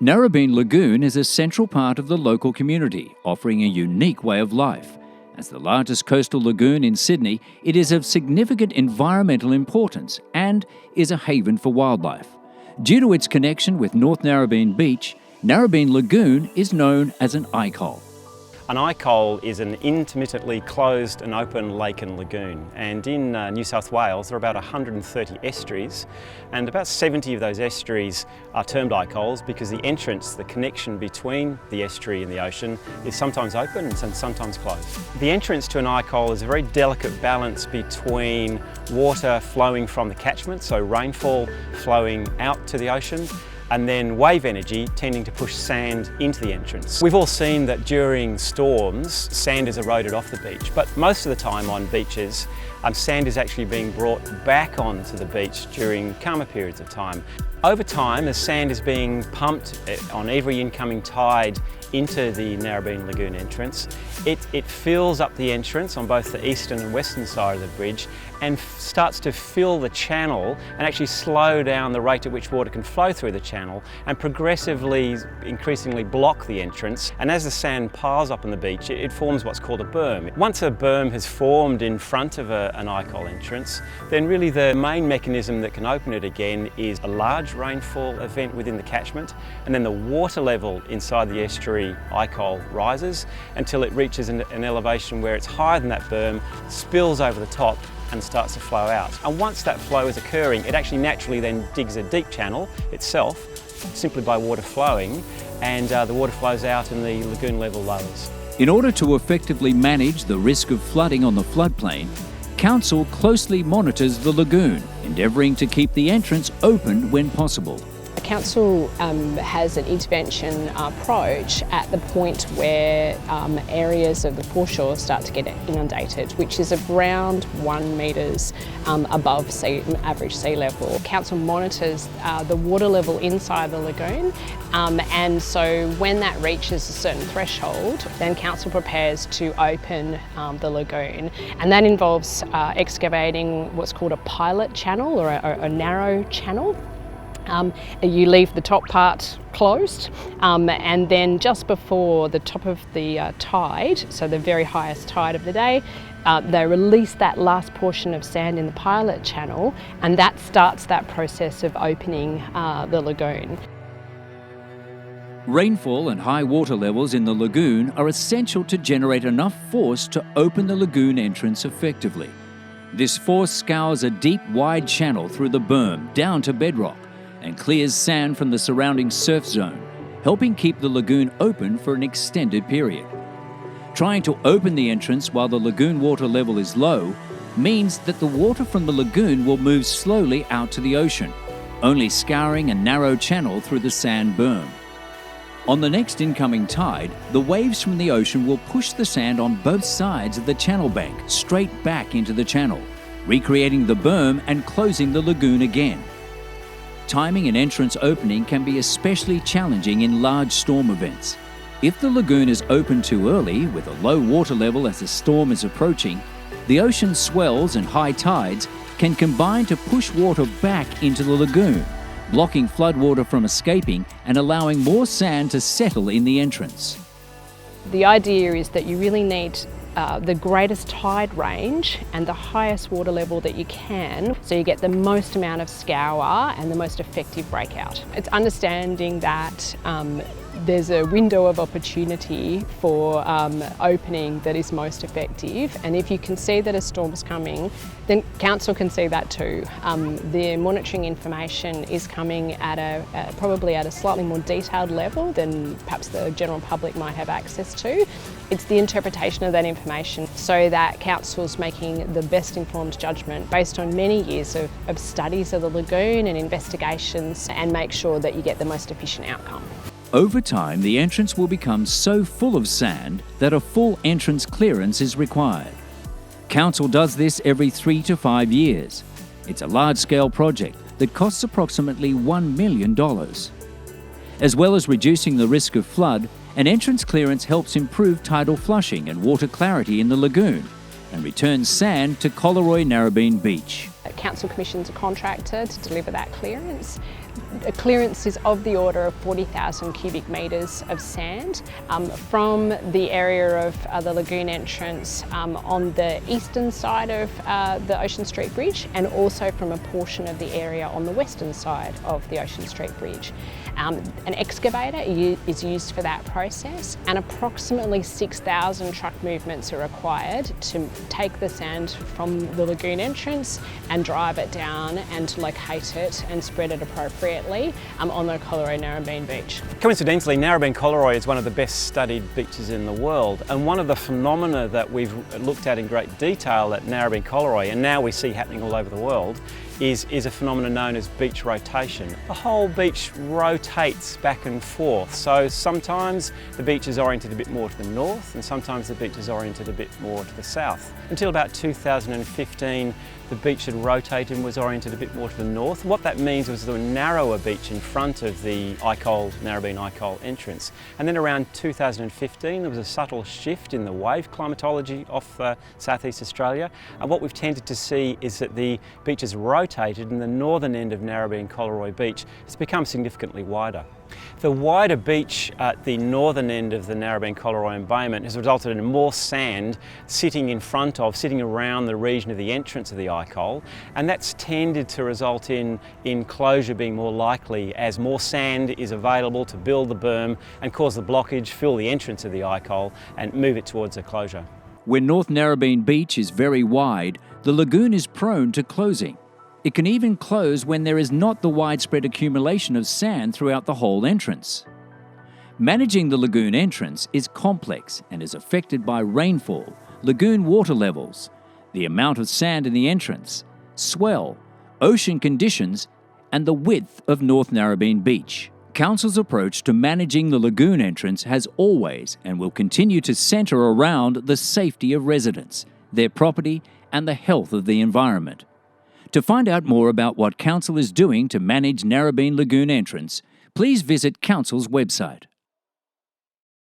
Narrabeen Lagoon is a central part of the local community, offering a unique way of life. As the largest coastal lagoon in Sydney, it is of significant environmental importance and is a haven for wildlife. Due to its connection with North Narrabeen Beach, Narrabeen Lagoon is known as an icol. An icol is an intermittently closed and open lake and lagoon, and in New South Wales there are about 130 estuaries, and about 70 of those estuaries are termed icols because the entrance, the connection between the estuary and the ocean, is sometimes open and sometimes closed. The entrance to an icol is a very delicate balance between water flowing from the catchment, so rainfall flowing out to the ocean, and then wave energy tending to push sand into the entrance. We've all seen that during storms, sand is eroded off the beach, but most of the time on beaches, sand is actually being brought back onto the beach during calmer periods of time. Over time, as sand is being pumped on every incoming tide into the Narrabeen Lagoon entrance, it fills up the entrance on both the eastern and western side of the bridge and starts to fill the channel and actually slow down the rate at which water can flow through the channel and progressively, increasingly block the entrance. And as the sand piles up on the beach, it forms what's called a berm. Once a berm has formed in front of an icol entrance, then really the main mechanism that can open it again is a large rainfall event within the catchment, and then the water level inside the estuary icol rises until it reaches an elevation where it's higher than that berm, spills over the top and starts to flow out. And once that flow is occurring, it actually naturally then digs a deep channel itself, simply by water flowing, and the water flows out and the lagoon level lowers. In order to effectively manage the risk of flooding on the floodplain, Council closely monitors the lagoon, endeavouring to keep the entrance open when possible. The Council has an intervention approach at the point where areas of the foreshore start to get inundated, which is around 1 metres above average sea level. Council monitors the water level inside the lagoon, and so when that reaches a certain threshold, then Council prepares to open the lagoon, and that involves excavating what's called a pilot channel or a narrow channel. You leave the top part closed, and then just before the top of the tide, so the very highest tide of the day, they release that last portion of sand in the pilot channel, and that starts that process of opening the lagoon. Rainfall and high water levels in the lagoon are essential to generate enough force to open the lagoon entrance effectively. This force scours a deep, wide channel through the berm down to bedrock and clears sand from the surrounding surf zone, helping keep the lagoon open for an extended period. Trying to open the entrance while the lagoon water level is low means that the water from the lagoon will move slowly out to the ocean, only scouring a narrow channel through the sand berm. On the next incoming tide, the waves from the ocean will push the sand on both sides of the channel bank straight back into the channel, recreating the berm and closing the lagoon again. Timing an entrance opening can be especially challenging in large storm events. If the lagoon is opened too early, with a low water level as the storm is approaching, the ocean swells and high tides can combine to push water back into the lagoon, blocking floodwater from escaping and allowing more sand to settle in the entrance. The idea is that you really need the greatest tide range and the highest water level that you can, so you get the most amount of scour and the most effective breakout. It's understanding that there's a window of opportunity for opening that is most effective, and if you can see that a storm's coming, then Council can see that too. The monitoring information is coming at probably at a slightly more detailed level than perhaps the general public might have access to. It's the interpretation of that information so that Council's making the best informed judgment based on many years of studies of the lagoon and investigations, and make sure that you get the most efficient outcome. Over time, the entrance will become so full of sand that a full entrance clearance is required. Council does this every 3 to 5 years. It's a large-scale project that costs approximately $1 million. As well as reducing the risk of flood, an entrance clearance helps improve tidal flushing and water clarity in the lagoon and returns sand to Collaroy Narrabeen Beach. Council commissions a contractor to deliver that clearance. The clearance is of the order of 40,000 cubic metres of sand from the area of the lagoon entrance on the eastern side of the Ocean Street Bridge, and also from a portion of the area on the western side of the Ocean Street Bridge. An excavator is used for that process, and approximately 6,000 truck movements are required to take the sand from the lagoon entrance and drive it down and locate it and spread it appropriately on the Collaroy Narrabeen beach. Coincidentally, Narrabeen Collaroy is one of the best studied beaches in the world, and one of the phenomena that we've looked at in great detail at Narrabeen Collaroy, and now we see happening all over the world, is a phenomenon known as beach rotation. The whole beach rotates back and forth, so sometimes the beach is oriented a bit more to the north and sometimes the beach is oriented a bit more to the south. Until about 2015, the beach had rotated and was oriented a bit more to the north. What that means was there was a narrower beach in front of the Narrabeen Icol entrance. And then around 2015, there was a subtle shift in the wave climatology off southeast Australia. And what we've tended to see is that the beach has rotated and the northern end of Narrabeen Collaroy Beach has become significantly wider. The wider beach at the northern end of the Narrabeen Collaroy embayment has resulted in more sand sitting around the region of the entrance of the Icol, and that's tended to result in closure being more likely as more sand is available to build the berm and cause the blockage, fill the entrance of the Icol and move it towards a closure. When North Narrabeen Beach is very wide, the lagoon is prone to closing. It can even close when there is not the widespread accumulation of sand throughout the whole entrance. Managing the lagoon entrance is complex and is affected by rainfall, lagoon water levels, the amount of sand in the entrance, swell, ocean conditions, and the width of North Narrabeen Beach. Council's approach to managing the lagoon entrance has always and will continue to centre around the safety of residents, their property, and the health of the environment. To find out more about what Council is doing to manage Narrabeen Lagoon entrance, please visit Council's website.